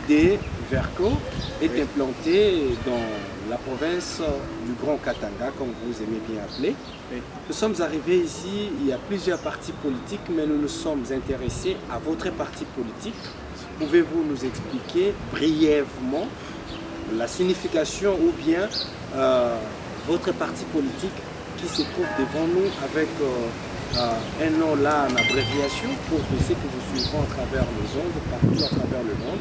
des Verco est implanté dans la province du Grand Katanga, comme vous aimez bien appeler. Nous sommes arrivés ici, il y a plusieurs partis politiques, mais nous nous sommes intéressés à votre parti politique. Pouvez-vous nous expliquer brièvement la signification ou bien votre parti politique qui se trouve devant nous avec un nom là en abréviation pour que ceux que vous suivons à travers les ondes, partout à travers le monde,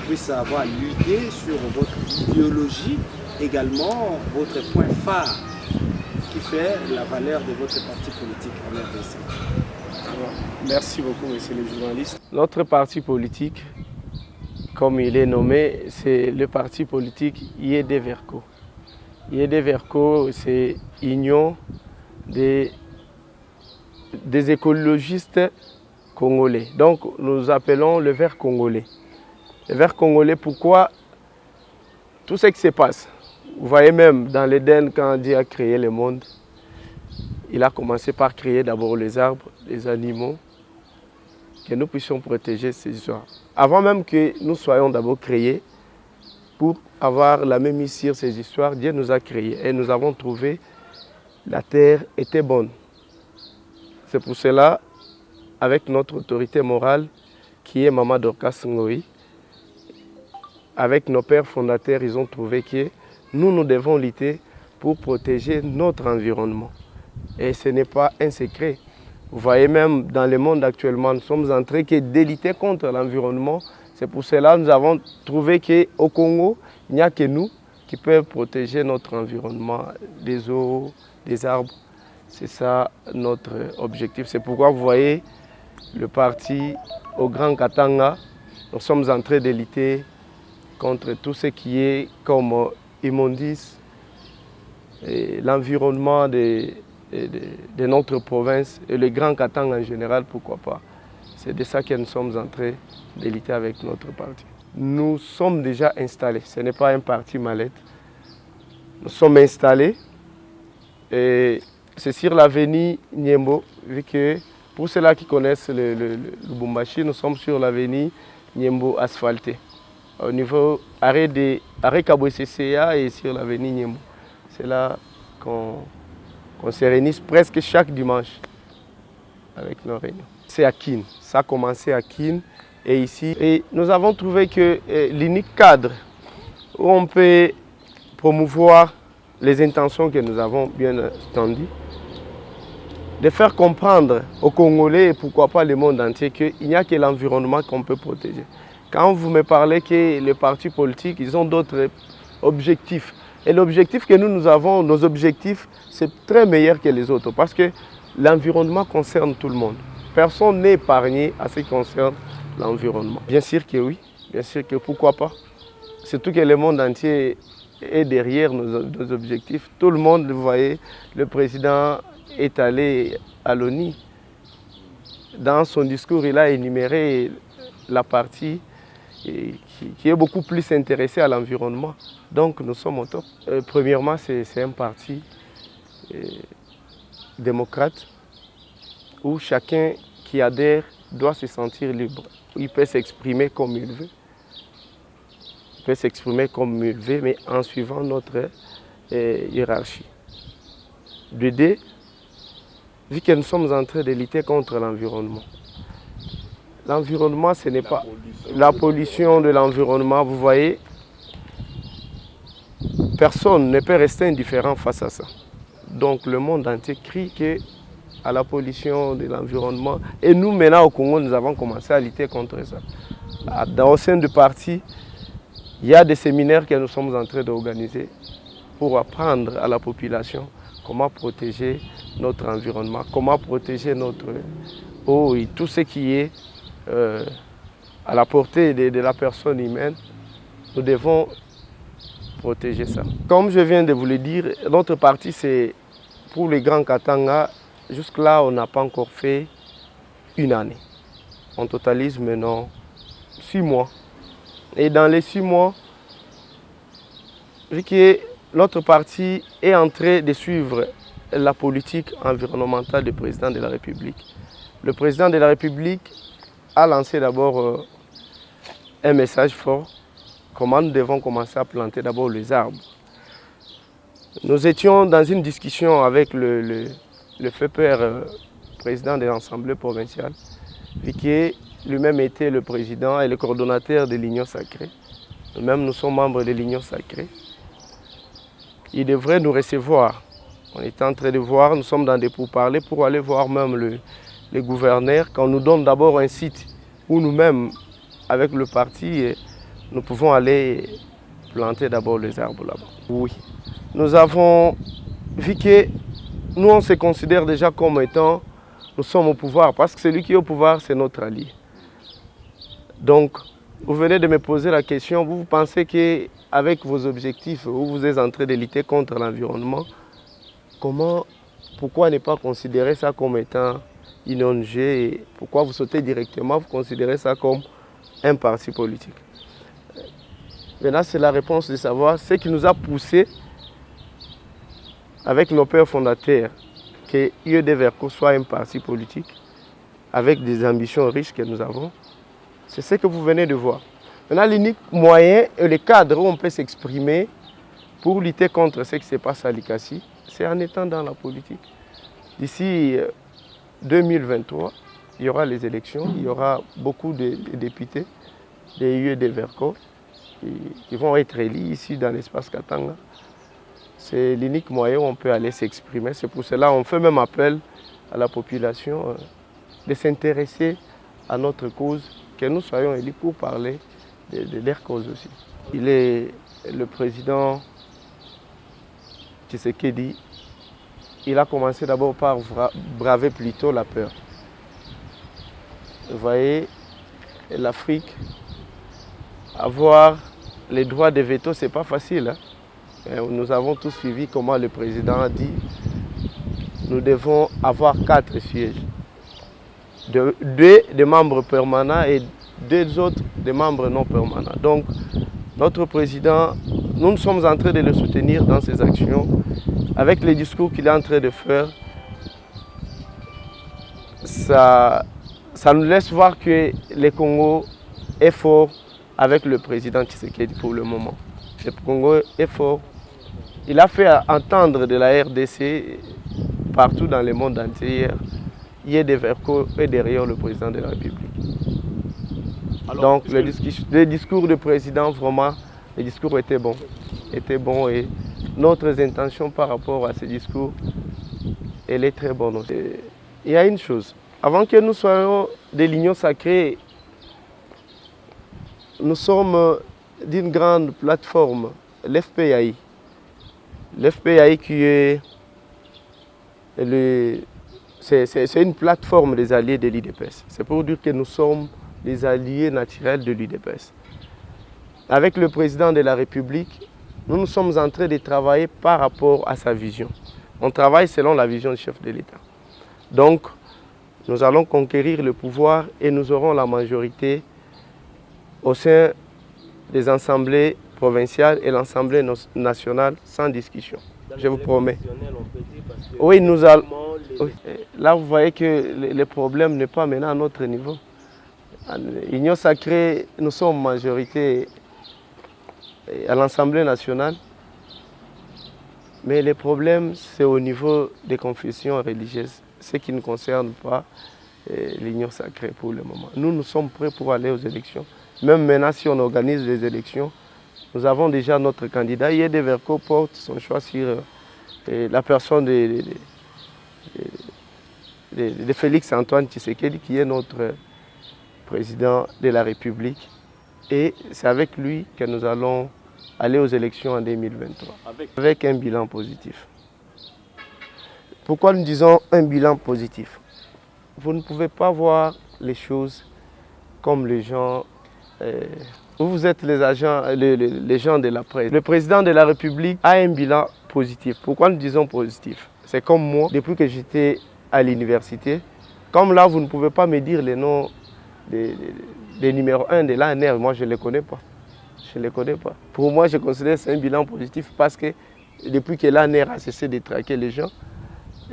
puissent avoir l'idée sur votre idéologie, également votre point phare qui fait la valeur de votre parti politique en RDC. Merci beaucoup, monsieur le journaliste. Notre parti politique, comme il est nommé, c'est le parti politique IED Verco. IED Verco, c'est Union des écologistes congolais. Donc nous appelons le Vert congolais. Le Vert congolais, pourquoi? Tout ce qui se passe. Vous voyez même dans l'Éden, quand Dieu a créé le monde, il a commencé par créer d'abord les arbres, les animaux, que nous puissions protéger ces histoires. Avant même que nous soyons d'abord créés, pour avoir la même issue sur ces histoires, Dieu nous a créés et nous avons trouvé la terre était bonne. C'est pour cela, avec notre autorité morale, qui est Mama Dorcas Ngoï, avec nos pères fondateurs, ils ont trouvé que nous devons lutter pour protéger notre environnement. Et ce n'est pas un secret. Vous voyez même dans le monde actuellement, nous sommes en train de lutter contre l'environnement. C'est pour cela que nous avons trouvé qu'au Congo, il n'y a que nous qui peuvent protéger notre environnement, des eaux, des arbres. C'est ça notre objectif. C'est pourquoi vous voyez le parti au Grand Katanga, nous sommes en train de lutter contre tout ce qui est comme immondice, l'environnement de notre province et le Grand Katanga en général, pourquoi pas. C'est de ça que nous sommes en train de lutter avec notre parti. Nous sommes déjà installés, ce n'est pas un parti mallette. Nous sommes installés et c'est sur l'avenue Niembo, vu que pour ceux-là qui connaissent le Lubumbashi, nous sommes sur l'avenue Niembo asphaltée. Au niveau arrêt Kabwe CCA et sur l'avenue Niembo. C'est là qu'on se réunit presque chaque dimanche avec nos réunions. C'est à Kin, ça a commencé à Kin et ici. Et nous avons trouvé que l'unique cadre où on peut promouvoir les intentions que nous avons bien entendues, de faire comprendre aux Congolais et pourquoi pas le monde entier qu'il n'y a que l'environnement qu'on peut protéger. Quand vous me parlez que les partis politiques, ils ont d'autres objectifs. Et l'objectif que nous avons, nos objectifs, c'est très meilleur que les autres parce que l'environnement concerne tout le monde. Personne n'est épargné à ce qui concerne l'environnement. Bien sûr que oui, bien sûr que pourquoi pas. Surtout que le monde entier est derrière nos objectifs. Tout le monde, vous voyez, le président est allé à l'ONU. Dans son discours, il a énuméré la partie qui est beaucoup plus intéressée à l'environnement. Donc nous sommes au top. Premièrement, c'est un parti démocrate où chacun qui adhère doit se sentir libre. Il peut s'exprimer comme il veut. Il peut s'exprimer comme il veut, mais en suivant notre hiérarchie. De deux, vu que nous sommes en train de lutter contre l'environnement. L'environnement, ce n'est pas la pollution de l'environnement. Vous voyez, personne ne peut rester indifférent face à ça. Donc le monde entier crie à la pollution de l'environnement. Et nous, maintenant, au Congo, nous avons commencé à lutter contre ça. Au sein du parti, il y a des séminaires que nous sommes en train d'organiser pour apprendre à la population comment protéger notre environnement, comment protéger notre eau et tout ce qui est à la portée de la personne humaine. Nous devons protéger ça. Comme je viens de vous le dire, notre parti, c'est pour les Grands Katanga. Jusque-là, on n'a pas encore fait une année. On totalise maintenant 6 mois. Et dans les 6 mois, vu que notre parti est en train de suivre la politique environnementale du président de la République. Le président de la République a lancé d'abord un message fort, comment nous devons commencer à planter d'abord les arbres. Nous étions dans une discussion avec le FEPER, président de l'Assemblée provinciale, qui lui-même était le président et le coordonnateur de l'Union sacrée. Nous-mêmes, nous sommes membres de l'Union sacrée. Il devrait nous recevoir. On est en train de voir, nous sommes dans des pourparlers pour aller voir même le gouverneur, qu'on nous donne d'abord un site où nous-mêmes, avec le parti, nous pouvons aller planter d'abord les arbres là-bas. Oui. Nous avons vu que nous, on se considère déjà comme étant, nous sommes au pouvoir, parce que celui qui est au pouvoir, c'est notre allié. Donc, vous venez de me poser la question, vous pensez qu'avec vos objectifs, où vous êtes en train de lutter contre l'environnement, pourquoi ne pas considérer ça comme étant une ONG et pourquoi vous sautez directement, vous considérez ça comme un parti politique? Maintenant, c'est la réponse de savoir ce qui nous a poussé avec nos pères fondateurs que UED-VERCO soit un parti politique avec des ambitions riches que nous avons. C'est ce que vous venez de voir. Maintenant, l'unique moyen et le cadre où on peut s'exprimer pour lutter contre ce qui se passe à Likasi, c'est en étant dans la politique. D'ici 2023, il y aura les élections, il y aura beaucoup de députés des UED-VERCO qui vont être élus ici dans l'espace Katanga. C'est l'unique moyen où on peut aller s'exprimer. C'est pour cela qu'on fait même appel à la population de s'intéresser à notre cause, que nous soyons élus pour parler de leur cause aussi. Il est le président Tshisekedi. Il a commencé d'abord par braver plutôt la peur. Vous voyez, l'Afrique, avoir les droits de veto, ce n'est pas facile. Hein? Nous avons tous suivi comment le président a dit nous devons avoir 4 sièges. 2 des membres permanents et 2 autres des membres non permanents. Donc, notre président, nous sommes en train de le soutenir dans ses actions. Avec les discours qu'il est en train de faire, ça nous laisse voir que le Congo est fort avec le président Tshisekedi pour le moment. Le Congo est fort. Il a fait entendre de la RDC partout dans le monde entier. UED-VERCO est derrière le président de la République. Alors, donc le discours du président, vraiment, le discours était bon. Et notre intention par rapport à ce discours, elle est très bonne. Il y a une chose, avant que nous soyons de l'Union sacrée, nous sommes d'une grande plateforme, l'FPAI. L'FPAI qui est c'est une plateforme des alliés de l'UDPS. C'est pour dire que nous sommes les alliés naturels de l'UDPS. Avec le président de la République, nous sommes en train de travailler par rapport à sa vision. On travaille selon la vision du chef de l'État. Donc, nous allons conquérir le pouvoir et nous aurons la majorité au sein des assemblées provinciales et l'Assemblée nationale sans discussion. Je vous promets. Oui, nous allons. Là, vous voyez que le problème n'est pas maintenant à notre niveau. L'Union sacrée, nous sommes en majorité à l'Assemblée nationale. Mais le problème, c'est au niveau des confessions religieuses, ce qui ne concerne pas l'Union sacrée pour le moment. Nous sommes prêts pour aller aux élections. Même maintenant, si on organise les élections, nous avons déjà notre candidat. UED-VERCO porte son choix sur la personne de Félix Antoine Tshisekedi, qui est notre président de la République. Et c'est avec lui que nous allons aller aux élections en 2023, avec un bilan positif. Pourquoi nous disons un bilan positif? Vous ne pouvez pas voir les choses comme les gens... Vous êtes les gens de la presse. Le président de la République a un bilan positif. Pourquoi nous disons positif? C'est comme moi, depuis que j'étais à l'université. Comme là, vous ne pouvez pas me dire les noms des numéros 1 de l'ANR. Moi, je ne les connais pas. Je ne les connais pas. Pour moi, je considère que c'est un bilan positif parce que depuis que l'ANR a cessé de traquer les gens,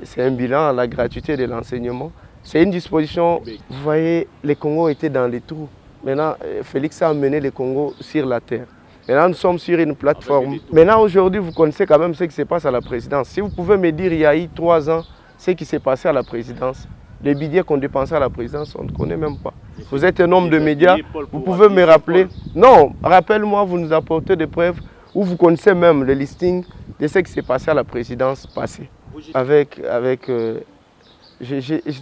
c'est un bilan à la gratuité de l'enseignement. C'est une disposition, vous voyez, le Congo était dans les trous. Maintenant, Félix a amené le Congo sur la terre. Maintenant, nous sommes sur une plateforme. Maintenant, aujourd'hui, vous connaissez quand même ce qui se passe à la présidence. Si vous pouvez me dire, il y a eu 3 ans, ce qui s'est passé à la présidence, les billets qu'on dépensait à la présidence, on ne connaît même pas. Vous êtes un homme de médias, vous pouvez me rappeler. Non, rappelle-moi, vous nous apportez des preuves où vous connaissez même le listing de ce qui s'est passé à la présidence passée.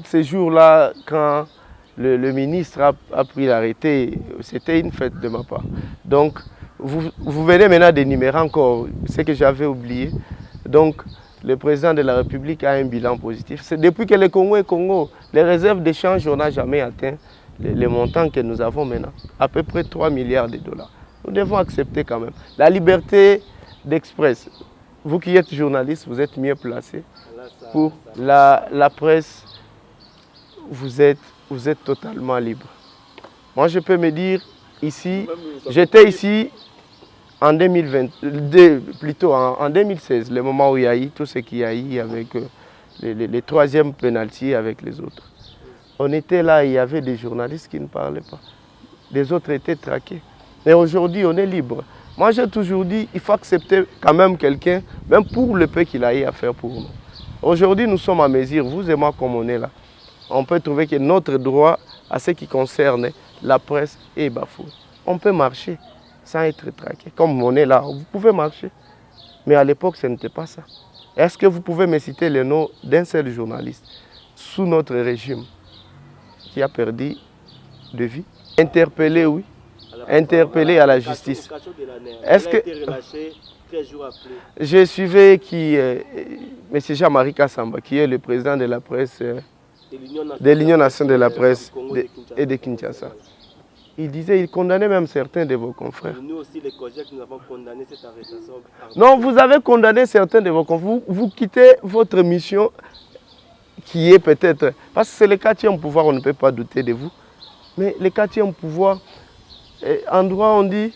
Ces jours-là, quand le ministre a pris l'arrêté, c'était une fête de ma part. Donc, vous venez maintenant d'énumérer encore ce que j'avais oublié. Donc, le président de la République a un bilan positif. C'est depuis que le Congo est Congo, les réserves d'échange, on n'a jamais atteint les montants que nous avons maintenant, à peu près 3 milliards de dollars. Nous devons accepter quand même. La liberté d'express, vous qui êtes journaliste, vous êtes mieux placé. Pour la presse, vous êtes totalement libre. Moi, je peux me dire, ici, j'étais ici en 2016, le moment où il y a eu tout ce qu'il y a eu avec les troisièmes pénaltys avec les autres. On était là, il y avait des journalistes qui ne parlaient pas. Les autres étaient traqués. Et aujourd'hui, on est libre. Moi, j'ai toujours dit, il faut accepter quand même quelqu'un, même pour le peu qu'il a eu à faire pour nous. Aujourd'hui, nous sommes à mesure, vous et moi, comme on est là. On peut trouver que notre droit à ce qui concerne la presse est bafoué. On peut marcher sans être traqué. Comme on est là, vous pouvez marcher. Mais à l'époque, ce n'était pas ça. Est-ce que vous pouvez me citer le nom d'un seul journaliste sous notre régime qui a perdu de vie? Interpellé, oui. Interpellé à la justice. Est-ce que je suivais M. Jean-Marie Kassamba, qui est le président de la presse, de l'Union nationale de la presse et de Kinshasa. Il disait, il condamnait même certains de vos confrères. Nous aussi, les COJEC, nous avons condamné cette arrestation. Non, vous avez condamné certains de vos confrères. Vous quittez votre mission qui est peut-être... Parce que c'est le 4e pouvoir, on ne peut pas douter de vous. Mais le 4e pouvoir, en droit, on dit,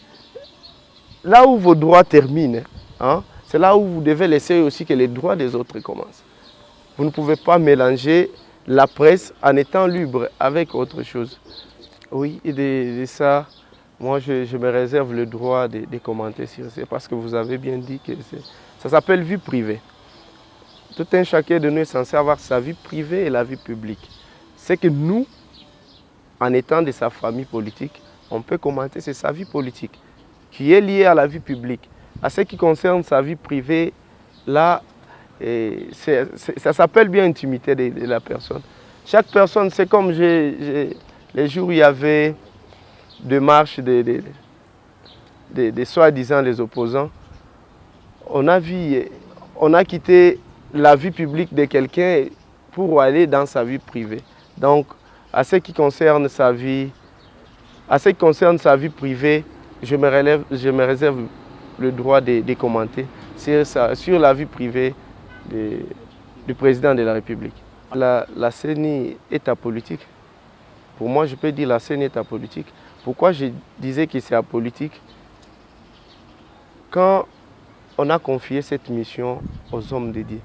là où vos droits terminent, hein, c'est là où vous devez laisser aussi que les droits des autres commencent. Vous ne pouvez pas mélanger la presse en étant libre avec autre chose. Oui, et de ça, moi je me réserve le droit de commenter sur ça parce que vous avez bien dit que ça s'appelle vie privée. Tout un chacun de nous est censé avoir sa vie privée et la vie publique. C'est que nous, en étant de sa famille politique, on peut commenter sur sa vie politique qui est liée à la vie publique. À ce qui concerne sa vie privée, là, ça s'appelle bien intimité de la personne. Chaque personne, c'est comme les jours où il y avait des marches de soi-disant les opposants, on a quitté la vie publique de quelqu'un pour aller dans sa vie privée. Donc, à ce qui concerne sa vie privée, je me réserve le droit de commenter sur la vie privée du président de la République. La CENI est apolitique. Pour moi, je peux dire que la CENI est apolitique. Pourquoi je disais que c'est apolitique? Quand on a confié cette mission aux hommes dédiés,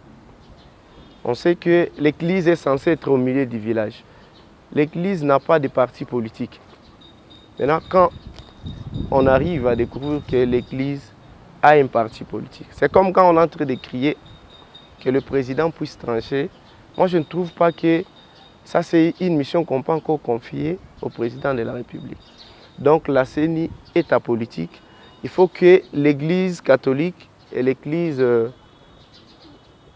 on sait que l'Église est censée être au milieu du village. L'Église n'a pas de parti politique. Maintenant, quand on arrive à découvrir que l'Église a un parti politique, c'est comme quand on est en train de crier que le président puisse trancher. Moi, je ne trouve pas que ça, c'est une mission qu'on peut encore confier au président de la République. Donc, la CENI est apolitique. Il faut que l'Église catholique et l'Église...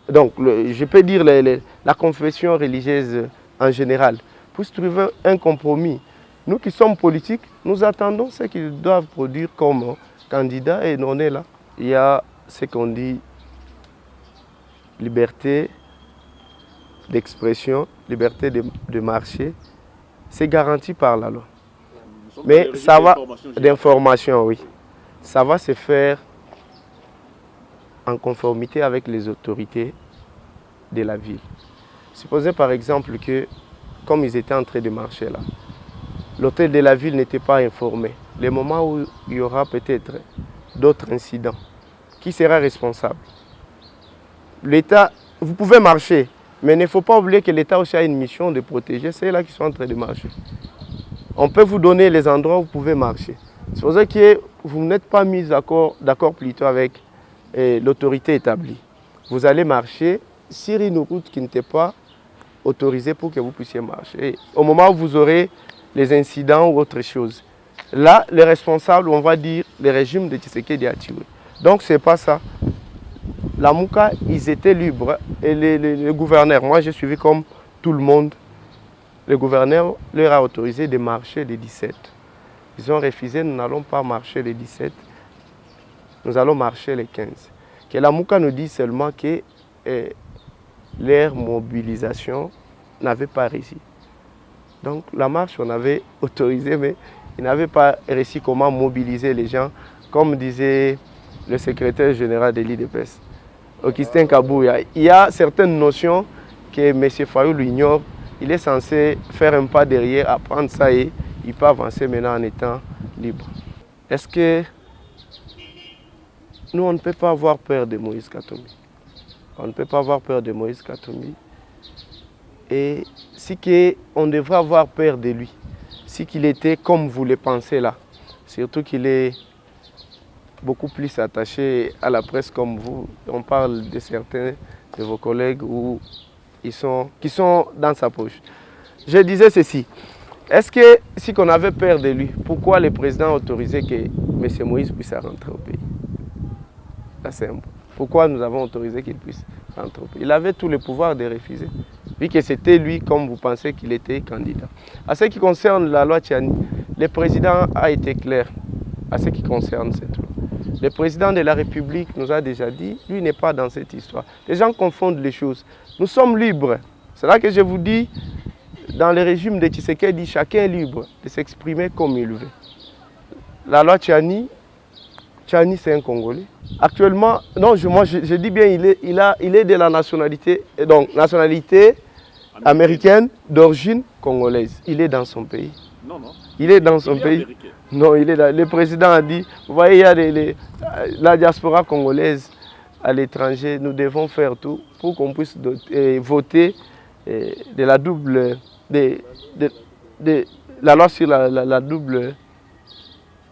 je peux dire la confession religieuse en général, puissent trouver un compromis. Nous qui sommes politiques, nous attendons ce qu'ils doivent produire comme candidats et on est là. Il y a ce qu'on dit liberté d'expression, liberté de marché, c'est garanti par la loi. Mais ça va, d'information, oui. Ça va se faire en conformité avec les autorités de la ville. Supposez par exemple que, comme ils étaient en train de marcher là, l'hôtel de la ville n'était pas informé. Le moment où il y aura peut-être d'autres incidents, qui sera responsable? L'État, vous pouvez marcher, mais il ne faut pas oublier que l'État aussi a une mission de protéger ceux-là qui sont en train de marcher. On peut vous donner les endroits où vous pouvez marcher. C'est pour ça que vous n'êtes pas mis d'accord plutôt avec l'autorité établie. Vous allez marcher sur une route qui n'était pas autorisée pour que vous puissiez marcher. Et au moment où vous aurez les incidents ou autre chose, là, les responsables, on va dire, le régime de Tshisekedi a tiré. Donc, ce n'est pas ça. La Mouka, ils étaient libres. Et le gouverneur, moi j'ai suivi comme tout le monde, le gouverneur leur a autorisé de marcher le 17. Ils ont refusé, nous n'allons pas marcher le 17, nous allons marcher le 15. Que la Mouka nous dit seulement que leur mobilisation n'avait pas réussi. Donc la marche, on avait autorisé, mais ils n'avaient pas réussi comment mobiliser les gens, comme disait le secrétaire général de l'IDPS, Augustin Kabouya. Il y a certaines notions que M. Fayoulou ignore. Il est censé faire un pas derrière, apprendre ça et il peut avancer maintenant en étant libre. Est-ce que nous, on ne peut pas avoir peur de Moïse Katumbi? On ne peut pas avoir peur de Moïse Katumbi. Et si on devrait avoir peur de lui, si qu'il était comme vous le pensez là, surtout qu'il est beaucoup plus attaché à la presse comme vous. On parle de certains de vos collègues qui sont dans sa poche. Je disais ceci. Est-ce que si on avait peur de lui, pourquoi le président a autorisé que M. Moïse puisse rentrer au pays? C'est simple. Pourquoi nous avons autorisé qu'il puisse rentrer au pays? Il avait tout le pouvoir de refuser, vu que c'était lui, comme vous pensez qu'il était candidat. À ce qui concerne la loi Tchiani, le président a été clair à ce qui concerne cette loi. Le président de la République nous a déjà dit, lui n'est pas dans cette histoire. Les gens confondent les choses. Nous sommes libres. C'est là que je vous dis, dans le régime de Tshisekedi, chacun est libre de s'exprimer comme il veut. La loi Tchiani c'est un Congolais. Actuellement, non, je dis bien, il est de la nationalité, donc nationalité américaine d'origine congolaise. Il est dans son pays. Non. Il est dans son pays. Américain. Non, il est là. Le président a dit, vous voyez, il y a la diaspora congolaise à l'étranger. Nous devons faire tout pour qu'on puisse voter de la double, de la loi sur la double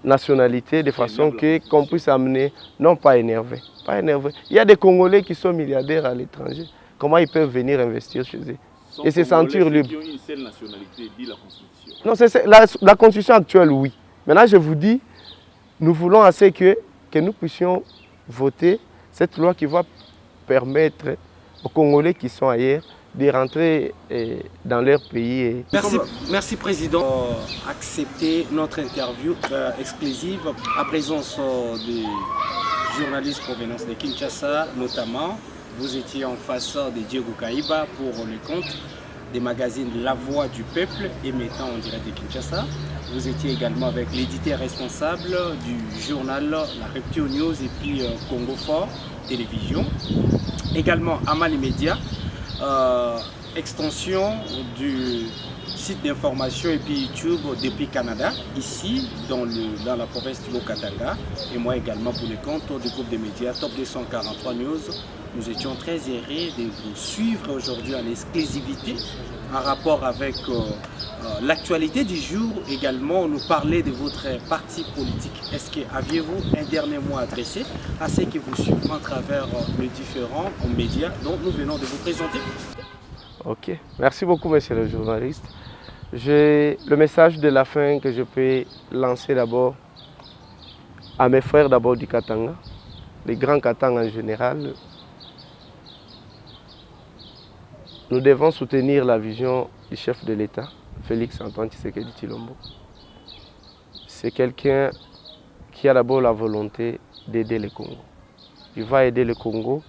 nationalité, de façon qu'on puisse amener, non pas énervé. Il y a des Congolais qui sont milliardaires à l'étranger. Comment ils peuvent venir investir chez eux et se sentir libres? Qui ont une seule nationalité, dit la Constitution. Non, c'est la Constitution actuelle, oui. Maintenant, je vous dis, nous voulons assez que nous puissions voter cette loi qui va permettre aux Congolais qui sont ailleurs de rentrer dans leur pays. Merci Président d'accepter notre interview exclusive à présence des journalistes provenant de Kinshasa, notamment. Vous étiez en face de Diego Kaïba pour le compte des magazines La Voix du Peuple émettant en direct de Kinshasa. Vous étiez également avec l'éditeur responsable du journal La Rupture News et puis Congo Fort Télévision. Également Amal Média, extension du site d'information et puis YouTube depuis Canada, ici dans la province du Haut-Katanga. Et moi également pour le compte du groupe des médias Top 243 News. Nous étions très heureux de vous suivre aujourd'hui en exclusivité en rapport avec l'actualité du jour. Également, nous parler de votre parti politique. Est-ce que aviez-vous un dernier mot à adresser à ceux qui vous suivent à travers les différents médias dont nous venons de vous présenter? Ok, merci beaucoup monsieur le journaliste. Le message de la fin que je peux lancer d'abord à mes frères d'abord du Katanga, les grands Katanga en général. Nous devons soutenir la vision du chef de l'État, Félix Antoine Tshisekedi Tshilombo. C'est quelqu'un qui a d'abord la volonté d'aider le Congo. Il va aider le Congo.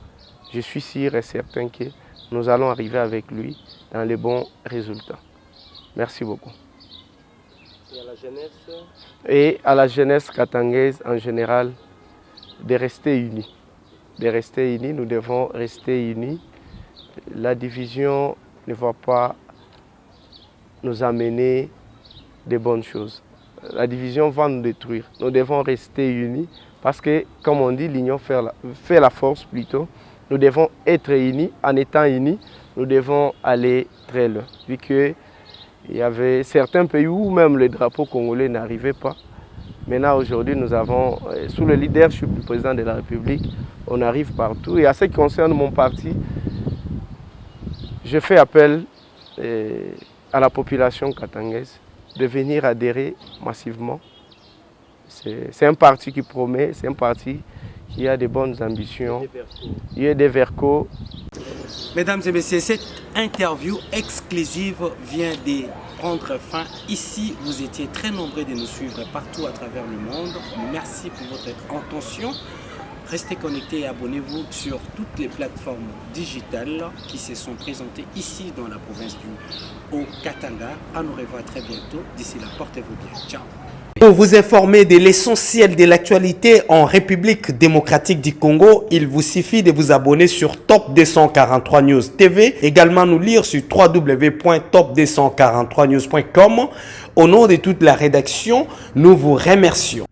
Je suis sûr et certain que nous allons arriver avec lui dans les bons résultats. Merci beaucoup. Et à la jeunesse? Et à la jeunesse katangaise en général, de rester unis. De rester unis, nous devons rester unis. La division ne va pas nous amener de bonnes choses. La division va nous détruire. Nous devons rester unis parce que, comme on dit, l'union fait la force plutôt. Nous devons être unis. En étant unis, nous devons aller très loin. Vu que Il y avait certains pays où même les drapeaux congolais n'arrivaient pas. Maintenant, aujourd'hui, nous avons, sous le leadership du président de la République, on arrive partout. Et à ce qui concerne mon parti, je fais appel à la population katangaise de venir adhérer massivement. C'est un parti qui promet, c'est un parti qui a de bonnes ambitions. Il y a des vercos. Mesdames et messieurs, cette interview exclusive vient de prendre fin. Ici, vous étiez très nombreux de nous suivre partout à travers le monde. Merci pour votre attention. Restez connectés et abonnez-vous sur toutes les plateformes digitales qui se sont présentées ici dans la province du Haut-Katanga. À nous revoir très bientôt. D'ici là, portez-vous bien. Ciao. Pour vous informer de l'essentiel de l'actualité en République démocratique du Congo, il vous suffit de vous abonner sur Top 243 News TV. Également nous lire sur www.top243news.com. Au nom de toute la rédaction, nous vous remercions.